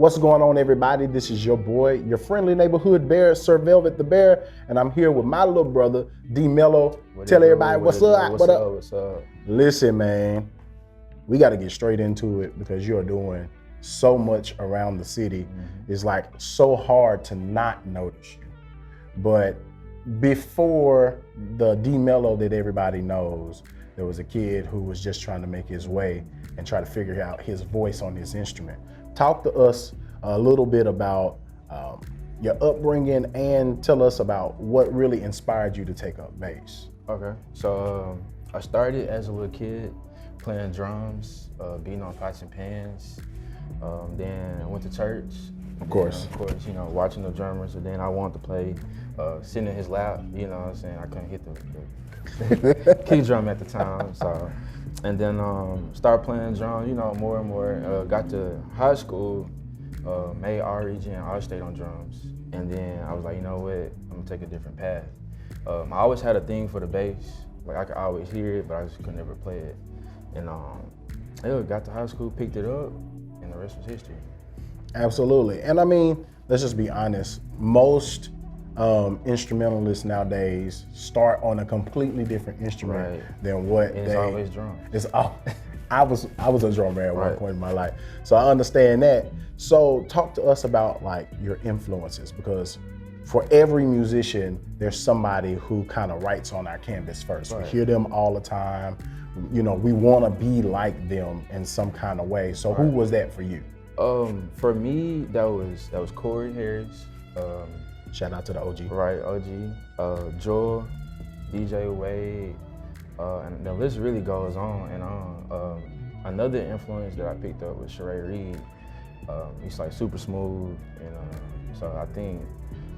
What's going on, everybody? This is your boy, your friendly neighborhood bear, Sir Velvet the Bear, and I'm here with my little brother, D Mello. Tell everybody what's up. What's up? Listen, man, we got to get straight into it because you're doing so much around the city. It's like so hard to not notice you. But before the D Mello that everybody knows, there was a kid who was just trying to make his way and try to figure out his voice on his instrument. Talk to us a little bit about your upbringing and tell us about what really inspired you to take up bass. Okay, so I started as a little kid playing drums, beating on pots and pans. Then I went to church. Of course. You know, watching the drummers, and then I wanted to play, sitting in his lap, you know what I'm saying? I couldn't hit the kick drum at the time, so. And then started playing drums, you know, more and more. Got to high school, made our region, our state on drums. And then I was like, you know what, I'm gonna take a different path. I always had a thing for the bass. Like I could always hear it, but I just could never play it. And got to high school, picked it up, and the rest was history. Absolutely. And I mean, let's just be honest, most instrumentalists nowadays start on a completely different instrument than what and it's always drums. I was a drummer at one point in my life, so I understand that. So talk to us about like your influences, because for every musician, there's somebody who kind of writes on our canvas first. We hear them all the time. You know, we want to be like them in some kind of way. So who was that for you? For me, that was Corey Harris. Shout out to the OG. Right, OG. Joel, DJ Wade, and the list really goes on and on. Another influence that I picked up was Kierra Sheard. He's like super smooth, and so I think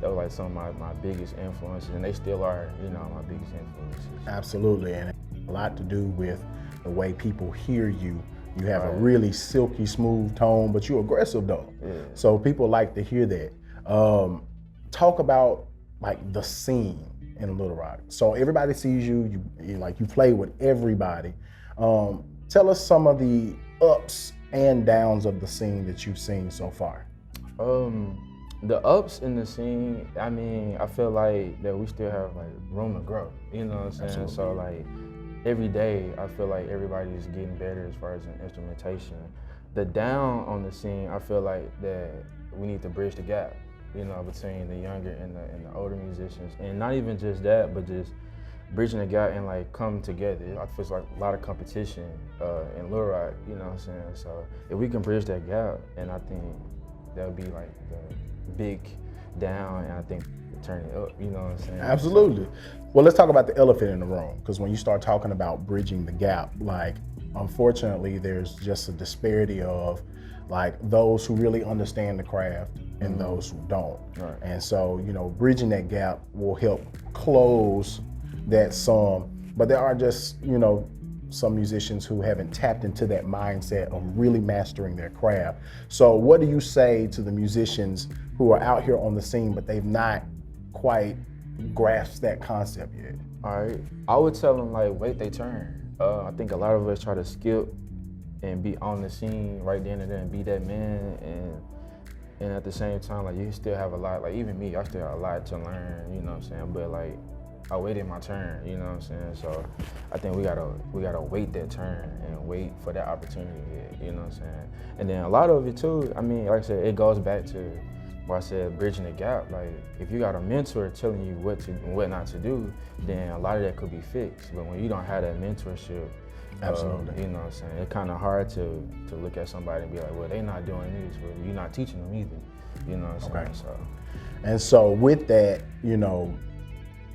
that was like some of my biggest influences, and they still are, you know, my biggest influences. Absolutely, and a lot to do with the way people hear you. You have a really silky, smooth tone, but you're aggressive though. Yeah. So people like to hear that. Talk about like the scene in Little Rock. So everybody sees you, you play with everybody. Tell us some of the ups and downs of the scene that you've seen so far. The ups in the scene, I mean, I feel like that we still have like room to grow, you know what I'm saying? Absolutely. So like every day, I feel like everybody is getting better as far as in instrumentation. The down on the scene, I feel like that we need to bridge the gap, you know, between the younger and the older musicians. And not even just that, but just bridging the gap and like come together. I feel like a lot of competition in Little Rock, you know what I'm saying? So if we can bridge that gap, and I think that would be like the big down, and I think turn it up, you know what I'm saying? Absolutely. Well, let's talk about the elephant in the room, because when you start talking about bridging the gap, like, unfortunately, there's just a disparity of like those who really understand the craft and those who don't. Right. And so, you know, bridging that gap will help close that sum. But there are just, you know, some musicians who haven't tapped into that mindset of really mastering their craft. So what do you say to the musicians who are out here on the scene, but they've not quite grasped that concept yet? All right, I would tell them like, wait their turn. I think a lot of us try to skip and be on the scene right then and there and be that man, and at the same time, like, you still have a lot, like even me, I still have a lot to learn, you know what I'm saying? But like, I waited my turn, you know what I'm saying? So I think we gotta wait that turn and wait for that opportunity, you know what I'm saying? And then a lot of it too, I mean, like I said, it goes back to what I said, bridging the gap. Like, if you got a mentor telling you what to and what not to do, then a lot of that could be fixed. But when you don't have that mentorship, absolutely, you know what I'm saying, it's kind of hard to look at somebody and be like, well, they not doing this, but you're not teaching them either, you know what I'm saying? So. And so with that, you know,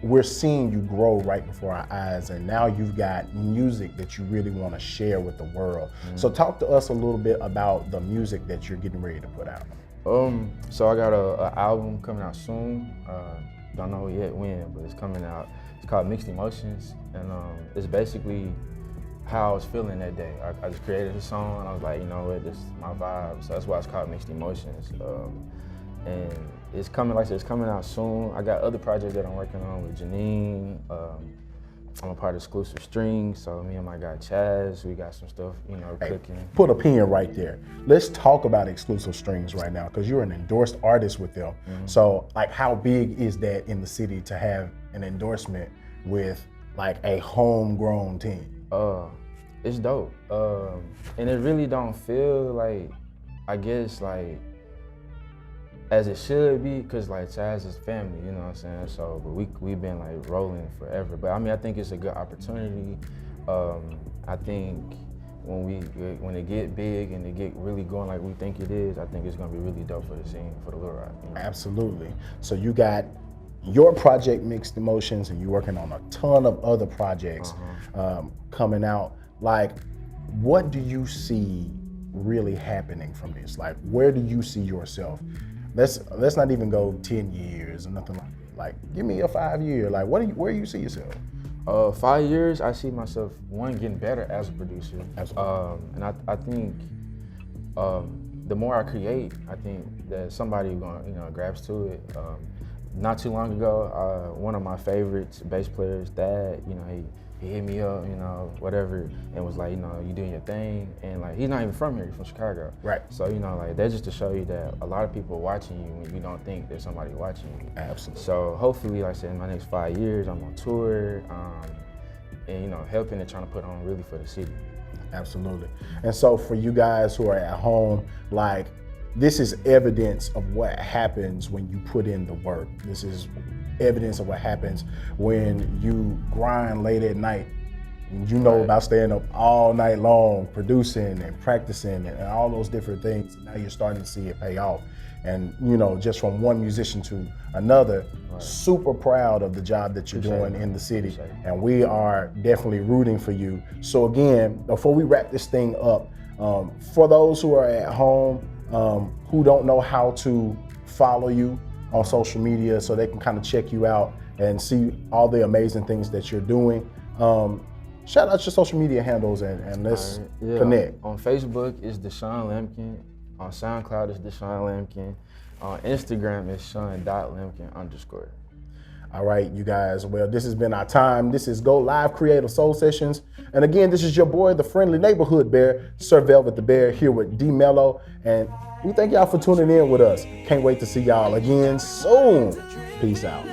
we're seeing you grow right before our eyes, and now you've got music that you really want to share with the world. So talk to us a little bit about the music that you're getting ready to put out. So I got a album coming out soon. Don't know yet when, but it's coming out. It's called Mixed Emotions, and it's basically how I was feeling that day. I just created a song, and I was like, you know what, this is my vibe. So that's why it's called Mixed Emotions. And it's coming, like I said, it's coming out soon. I got other projects that I'm working on with Janine, I'm a part of Exclusive Strings, so me and my guy Chaz, we got some stuff, you know, cooking. Put a pin right there. Let's talk about Exclusive Strings right now, because you're an endorsed artist with them. So, like, how big is that in the city to have an endorsement with like a homegrown team? It's dope, and it really don't feel like, I guess, like, as it should be, because like Chaz is family, you know what I'm saying? So, but we've been like rolling forever. But I mean, I think it's a good opportunity. I think when they get big and they get really going like we think it is, I think it's gonna be really dope for the scene, for the Little Rock. You know? Absolutely. So you got your project Mixed Emotions, and you're working on a ton of other projects coming out. Like, what do you see really happening from this? Like, where do you see yourself? Let's not even go 10 years or nothing like that. Like, give me a 5 year. Like, where do you see yourself? 5 years, I see myself, one, getting better as a producer. Absolutely. And I think the more I create, I think that somebody gonna, you know, grabs to it. Not too long ago, one of my favorites, bass players, Dad, you know, he hit me up, you know, whatever, and was like, you know, you doing your thing, and like, he's not even from here, he's from Chicago. Right. So, you know, like, that's just to show you that a lot of people are watching you when you don't think there's somebody watching you. Absolutely. So hopefully, like I said, in my next 5 years, I'm on tour, and, you know, helping and trying to put on really for the city. Absolutely. And so for you guys who are at home, like, this is evidence of what happens when you put in the work. This is evidence of what happens when you grind late at night. You know about staying up all night long, producing and practicing and all those different things. Now you're starting to see it pay off. And, you know, just from one musician to another, super proud of the job that you're doing in the city. And we are definitely rooting for you. So again, before we wrap this thing up, for those who are at home, who don't know how to follow you on social media so they can kind of check you out and see all the amazing things that you're doing, shout out your social media handles and let's connect. On Facebook is Deshaun Lamkin. On SoundCloud is Deshaun Lamkin. On Instagram is Sean.Lamkin_. All right, you guys. Well, this has been our time. This is Go Live Creative Soul Sessions. And again, this is your boy, the friendly neighborhood bear, Sir Velvet the Bear, here with D Mello. And we thank y'all for tuning in with us. Can't wait to see y'all again soon. Peace out.